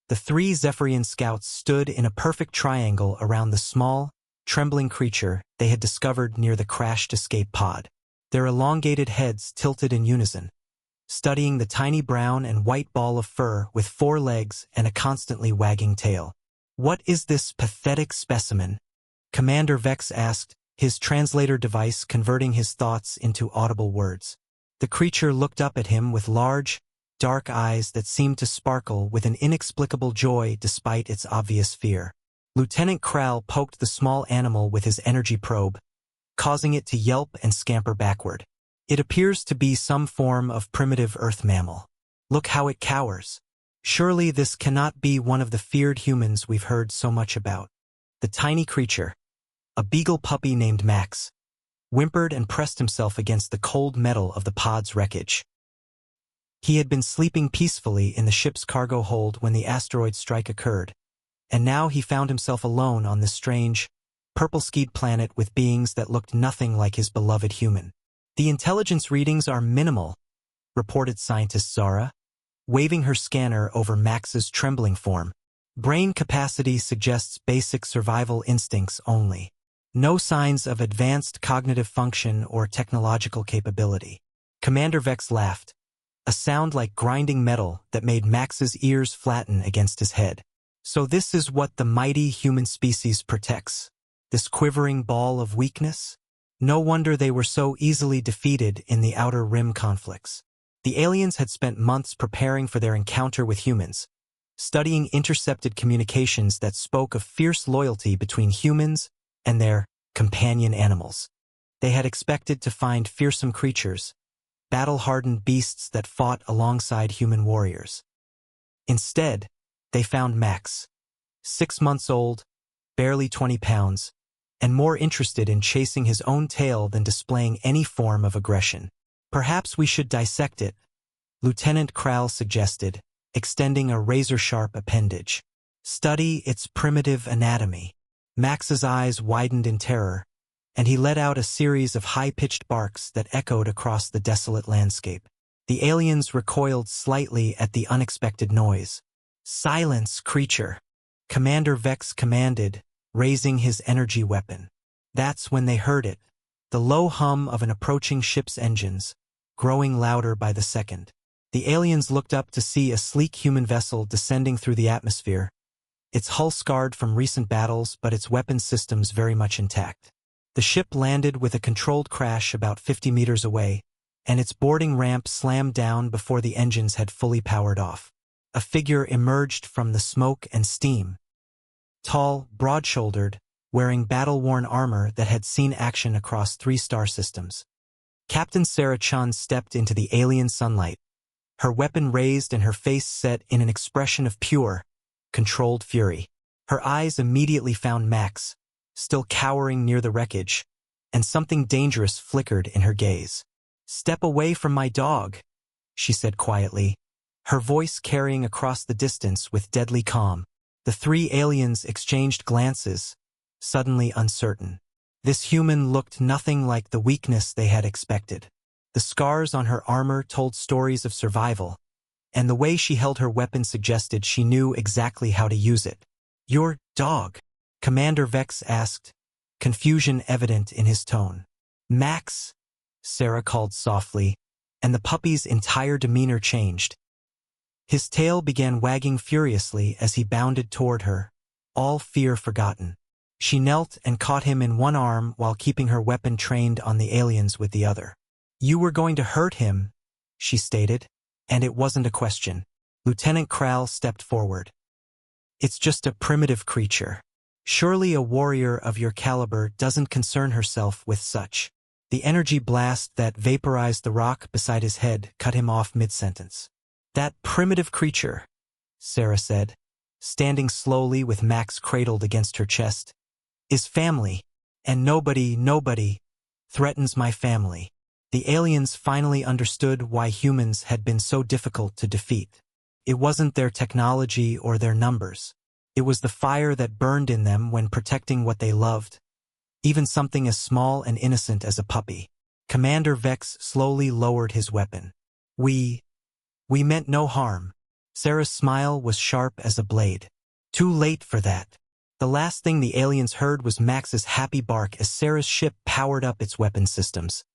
The three Zephyrian scouts stood in a perfect triangle around the small, trembling creature they had discovered near the crashed escape pod. Their elongated heads tilted in unison, studying the tiny brown and white ball of fur with 4 legs and a constantly wagging tail. "What is this pathetic specimen?" Commander Vex asked, his translator device converting his thoughts into audible words. The creature looked up at him with large, dark eyes that seemed to sparkle with an inexplicable joy despite its obvious fear. Lieutenant Kral poked the small animal with his energy probe, causing it to yelp and scamper backward. "It appears to be some form of primitive earth mammal. Look how it cowers. Surely this cannot be one of the feared humans we've heard so much about." The tiny creature, a beagle puppy named Max, whimpered and pressed himself against the cold metal of the pod's wreckage. He had been sleeping peacefully in the ship's cargo hold when the asteroid strike occurred, and now he found himself alone on this strange, purple-skied planet with beings that looked nothing like his beloved human. "The intelligence readings are minimal," reported scientist Zara, waving her scanner over Max's trembling form. "Brain capacity suggests basic survival instincts only. No signs of advanced cognitive function or technological capability." Commander Vex laughed, a sound like grinding metal that made Max's ears flatten against his head. "So this is what the mighty human species protects, this quivering ball of weakness? No wonder they were so easily defeated in the Outer Rim conflicts." The aliens had spent months preparing for their encounter with humans, studying intercepted communications that spoke of fierce loyalty between humans and their companion animals. They had expected to find fearsome creatures, battle-hardened beasts that fought alongside human warriors. Instead, they found Max, 6 months old, barely 20 pounds, and more interested in chasing his own tail than displaying any form of aggression. "Perhaps we should dissect it," Lieutenant Kral suggested, extending a razor-sharp appendage. "Study its primitive anatomy." Max's eyes widened in terror, and he let out a series of high-pitched barks that echoed across the desolate landscape. The aliens recoiled slightly at the unexpected noise. "Silence, creature," Commander Vex commanded, raising his energy weapon. That's when they heard it, the low hum of an approaching ship's engines, growing louder by the second. The aliens looked up to see a sleek human vessel descending through the atmosphere, its hull scarred from recent battles but its weapon systems very much intact. The ship landed with a controlled crash about 50 meters away, and its boarding ramp slammed down before the engines had fully powered off. A figure emerged from the smoke and steam. Tall, broad-shouldered, wearing battle-worn armor that had seen action across 3 star systems. Captain Sarah Chun stepped into the alien sunlight, her weapon raised and her face set in an expression of pure, controlled fury. Her eyes immediately found Max, still cowering near the wreckage, and something dangerous flickered in her gaze. "Step away from my dog," she said quietly, her voice carrying across the distance with deadly calm. The 3 aliens exchanged glances, suddenly uncertain. This human looked nothing like the weakness they had expected. The scars on her armor told stories of survival, and the way she held her weapon suggested she knew exactly how to use it. "Your dog?" Commander Vex asked, confusion evident in his tone. "Max," Sarah called softly, and the puppy's entire demeanor changed. His tail began wagging furiously as he bounded toward her, all fear forgotten. She knelt and caught him in one arm while keeping her weapon trained on the aliens with the other. "You were going to hurt him," she stated, and it wasn't a question. Lieutenant Kral stepped forward. "It's just a primitive creature. Surely a warrior of your caliber doesn't concern herself with such." The energy blast that vaporized the rock beside his head cut him off mid-sentence. "That primitive creature," Sarah said, standing slowly with Max cradled against her chest, "is family, and nobody threatens my family." The aliens finally understood why humans had been so difficult to defeat. It wasn't their technology or their numbers. It was the fire that burned in them when protecting what they loved, even something as small and innocent as a puppy. Commander Vex slowly lowered his weapon. We meant no harm," Sarah's smile was sharp as a blade. Too late for that. The last thing the aliens heard was Max's happy bark as Sarah's ship powered up its weapon systems.